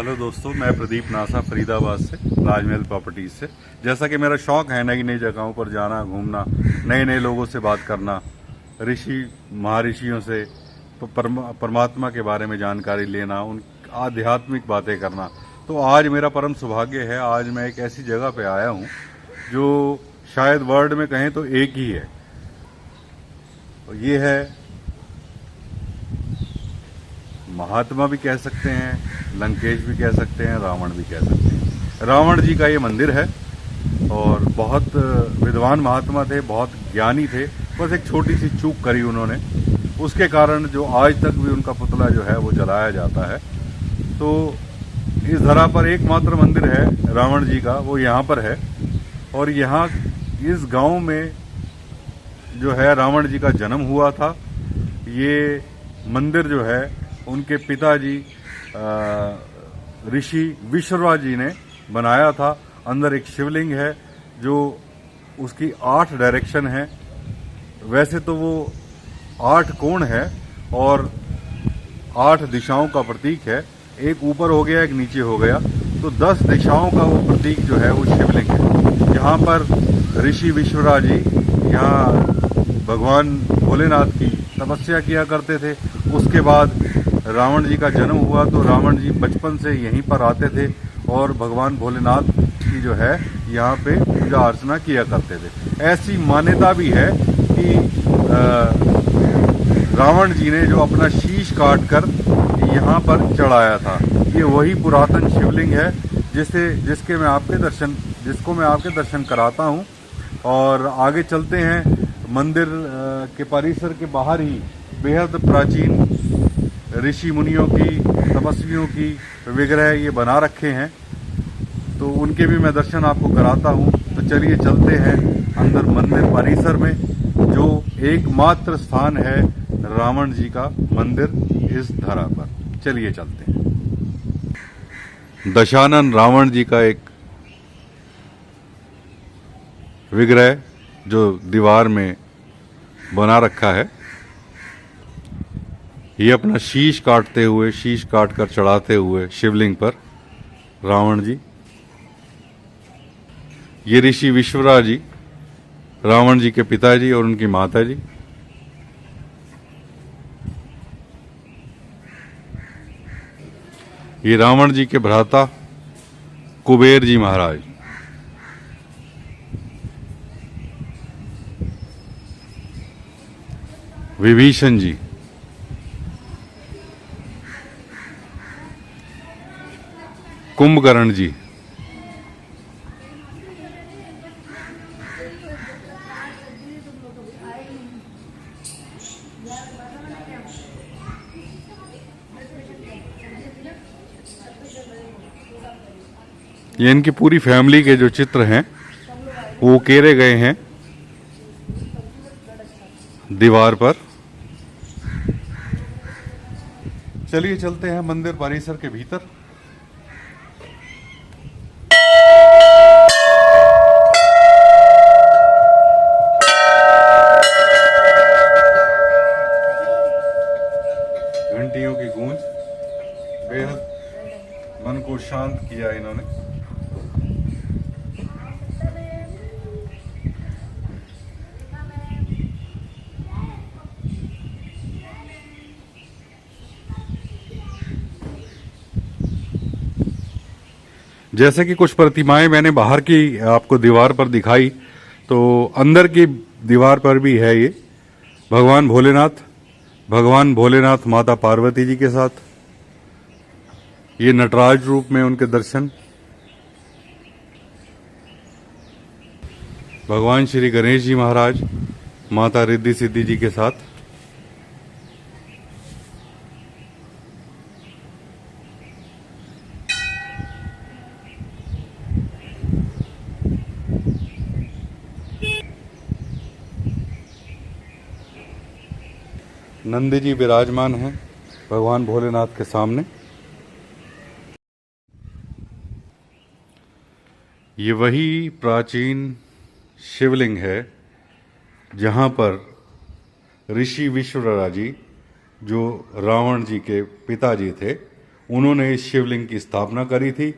Hello दोस्तों, मैं Pradeep NASA Faridabad से, राजमहल प्रॉपर्टीज़ से। जैसा कि मेरा शौक़ है नई नई जगहों पर जाना, घूमना, नए नए लोगों से बात करना, ऋषि महर्षियों से परमात्मा के बारे में जानकारी लेना, उन आध्यात्मिक बातें करना। तो आज मेरा परम सौभाग्य है, आज मैं एक ऐसी जगह पे आया हूँ जो शायद वर्ल्ड में कहें तो एक ही है। ये है, महात्मा भी कह सकते हैं, लंकेश भी कह सकते हैं, रावण भी कह सकते हैं। रावण जी का ये मंदिर है और बहुत विद्वान महात्मा थे, बहुत ज्ञानी थे। बस एक छोटी सी चूक करी उन्होंने, उसके कारण जो आज तक भी उनका पुतला जो है वो जलाया जाता है। तो इस धरा पर एकमात्र मंदिर है रावण जी का, वो यहाँ पर है। और यहाँ इस गांव में जो है रावण जी का जन्म हुआ था। ये मंदिर जो है उनके पिताजी ऋषि विश्ववा जी ने बनाया था। अंदर एक शिवलिंग है जो उसकी 8 डायरेक्शन है। वैसे तो वो 8 कोण है और 8 दिशाओं का प्रतीक है। एक ऊपर हो गया, एक नीचे हो गया, तो 10 दिशाओं का वो प्रतीक जो है वो शिवलिंग है। यहाँ पर ऋषि विश्ववा जी यहाँ भगवान भोलेनाथ की तपस्या किया करते थे। उसके बाद रावण जी का जन्म हुआ तो रावण जी बचपन से यहीं पर आते थे और भगवान भोलेनाथ की जो है यहाँ पे पूजा अर्चना किया करते थे। ऐसी मान्यता भी है कि रावण जी ने जो अपना शीश काट कर यहाँ पर चढ़ाया था, ये वही पुरातन शिवलिंग है जिसको मैं आपके दर्शन कराता हूँ। और आगे चलते हैं। मंदिर के परिसर के बाहर ही बेहद प्राचीन ऋषि मुनियों की, तपस्वियों की विग्रह ये बना रखे हैं, तो उनके भी मैं दर्शन आपको कराता हूँ। तो चलिए चलते हैं अंदर मंदिर परिसर में, जो एकमात्र स्थान है रावण जी का मंदिर इस धरा पर। चलिए चलते हैं। दशानन रावण जी का एक विग्रह जो दीवार में बना रखा है, ये अपना शीश काट कर चढ़ाते हुए शिवलिंग पर रावण जी। ये ऋषि विश्ववा जी, रावण जी के पिताजी और उनकी माता जी। ये रावण जी के भ्राता कुबेर जी महाराज। विभीषण जी, कुंभकर्ण जी, ये इनकी पूरी फैमिली के जो चित्र हैं वो उकेरे गए हैं दीवार पर। चलिए चलते हैं मंदिर परिसर के भीतर। घंटियों की गूंज बेहद मन को शांत किया इन्होंने। जैसे कि कुछ प्रतिमाएं मैंने बाहर की आपको दीवार पर दिखाई, तो अंदर की दीवार पर भी है ये भगवान भोलेनाथ माता पार्वती जी के साथ। ये नटराज रूप में उनके दर्शन, भगवान श्री गणेश जी महाराज माता रिद्धि सिद्धि जी के साथ। नंदी जी विराजमान हैं भगवान भोलेनाथ के सामने। ये वही प्राचीन शिवलिंग है जहाँ पर ऋषि विश्ववा जी, जो रावण जी के पिताजी थे, उन्होंने इस शिवलिंग की स्थापना करी थी।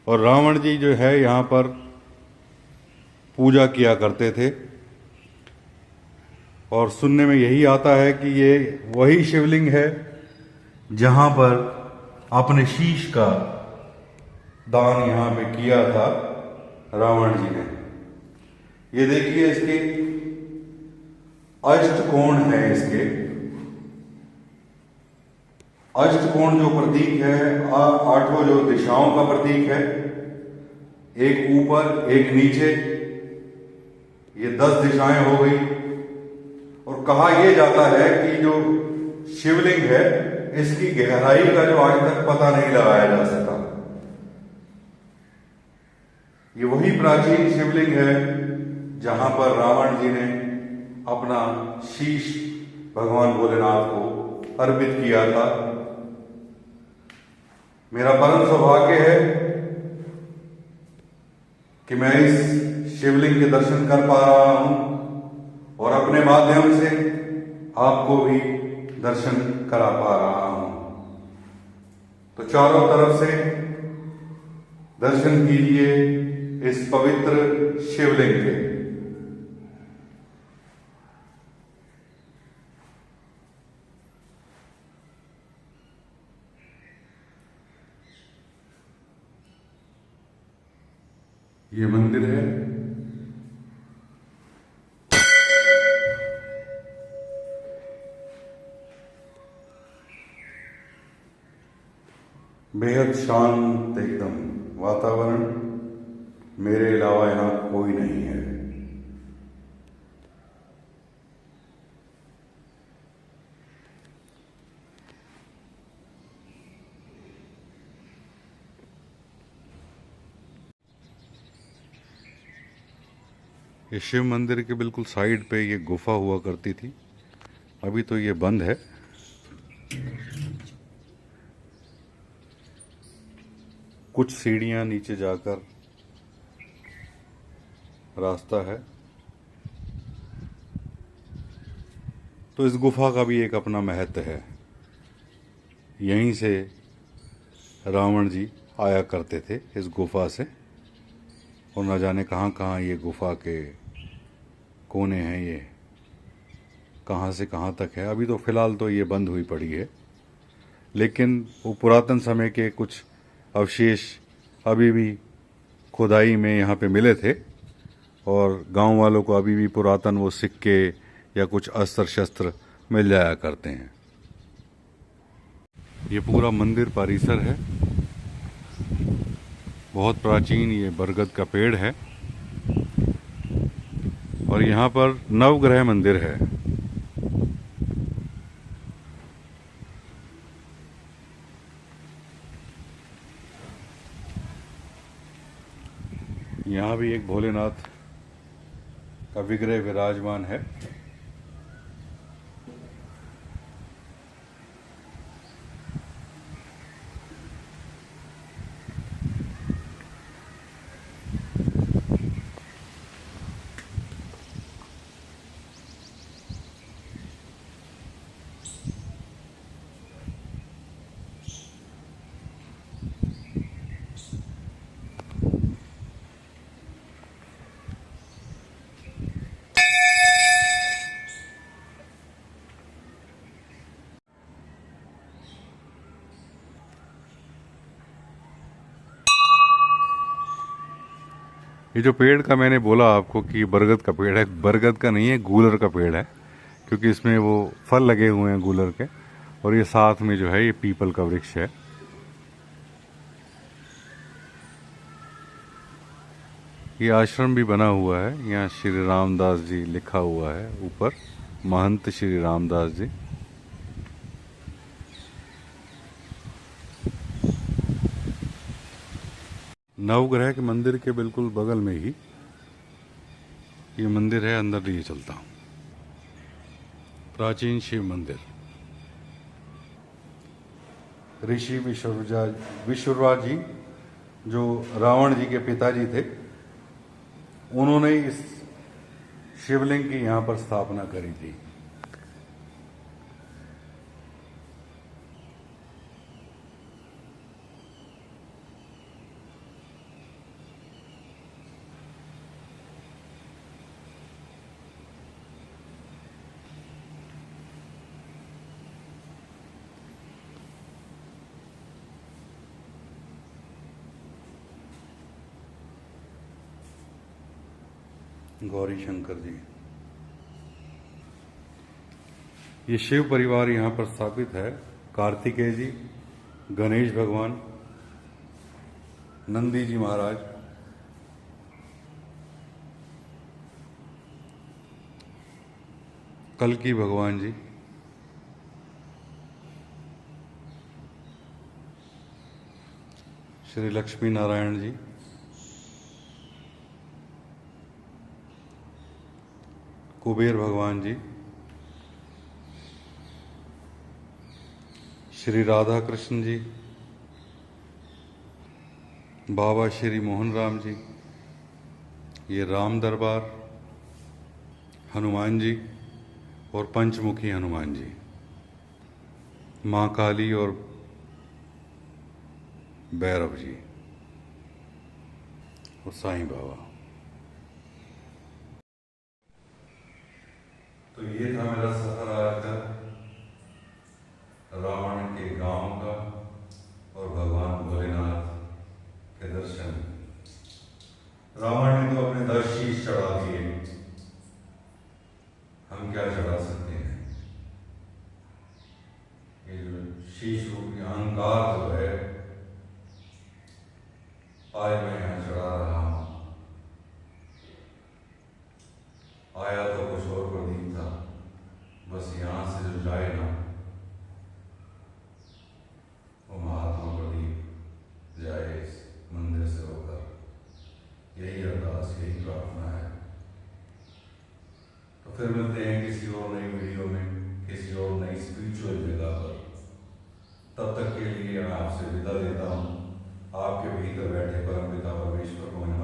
और रावण जी जो है यहाँ पर पूजा किया करते थे। और सुनने में यही आता है कि ये वही शिवलिंग है जहाँ पर अपने शीश का दान यहाँ पे किया था रावण जी ने। ये देखिए इसके अष्टकोण है, इसके अष्टकोण जो प्रतीक है, आठों जो दिशाओं का प्रतीक है, एक ऊपर एक नीचे, ये 10 दिशाएं हो गई। और कहा यह जाता है कि जो शिवलिंग है इसकी गहराई का जो आज तक पता नहीं लगाया जा सका। ये वही प्राचीन शिवलिंग है जहां पर रावण जी ने अपना शीश भगवान भोलेनाथ को अर्पित किया था। मेरा परम सौभाग्य है कि मैं इस शिवलिंग के दर्शन कर पा रहा हूं और अपने माध्यम से आपको भी दर्शन करा पा रहा हूं। तो चारों तरफ से दर्शन कीजिए इस पवित्र शिवलिंग के। ये मंदिर है। बेहद शांत एकदम वातावरण, मेरे अलावा यहां कोई नहीं है। ये शिव मंदिर के बिल्कुल साइड पे ये गुफा हुआ करती थी, अभी तो ये बंद है। कुछ सीढ़ियां नीचे जाकर रास्ता है। तो इस गुफा का भी एक अपना महत्व है। यहीं से रावण जी आया करते थे इस गुफा से, और न जाने कहाँ कहाँ ये गुफा के कोने हैं, ये कहाँ से कहाँ तक है। अभी तो फिलहाल तो ये बंद हुई पड़ी है, लेकिन वो पुरातन समय के कुछ अवशेष अभी भी खुदाई में यहाँ पे मिले थे, और गांव वालों को अभी भी पुरातन वो सिक्के या कुछ अस्त्र शस्त्र मिल जाया करते हैं। ये पूरा मंदिर परिसर है, बहुत प्राचीन। ये बरगद का पेड़ है और यहाँ पर नवग्रह मंदिर है। यहाँ भी एक भोलेनाथ का विग्रह विराजमान है। ये जो पेड़ का मैंने बोला आपको कि बरगद का पेड़ है, बरगद का नहीं है, गूलर का पेड़ है, क्योंकि इसमें वो फल लगे हुए हैं गूलर के। और ये साथ में जो है ये पीपल का वृक्ष है। ये आश्रम भी बना हुआ है, यहाँ श्री रामदास जी लिखा हुआ है ऊपर, महंत श्री रामदास जी। नवग्रह के मंदिर के बिल्कुल बगल में ही ये मंदिर है। अंदर लिए चलता हूँ। प्राचीन शिव मंदिर। ऋषि विश्ववा जी जो रावण जी के पिताजी थे, उन्होंने इस शिवलिंग की यहाँ पर स्थापना करी थी। गौरी शंकर जी। ये शिव परिवार यहाँ पर स्थापित है। कार्तिकेय जी, गणेश भगवान, नंदी जी महाराज, कल्की भगवान जी, श्री लक्ष्मी नारायण जी, कुबेर भगवान जी, श्री राधा कृष्ण जी, बाबा श्री मोहन राम जी, ये राम दरबार, हनुमान जी और पंचमुखी हनुमान जी, माँ काली और भैरव जी और साईं बाबा। तो ये था मेरा सफर आज का रावण के गांव का और भगवान भोलेनाथ के दर्शन। रावण ने तो अपने 10 शीश चढ़ा दिए, हम क्या चढ़ा सकते हैं। ये जो शीश रूपी अहंकार जो है, आज मैं यहाँ चढ़ा रहा हूं। आया तो कुछ और प्रदीप था, बस यहाँ से जो जाए ना वो महात्मा प्रदीप जाए इस मंदिर से होकर। यही अरदास, यही प्रार्थना है। तो फिर मिलते हैं किसी और नई वीडियो में, किसी और नई स्पिरिचुअल जगह पर। तब तक के लिए मैं आपसे विदा लेता हूँ। आपके भीतर बैठे परमपिता परमेश्वर को मैं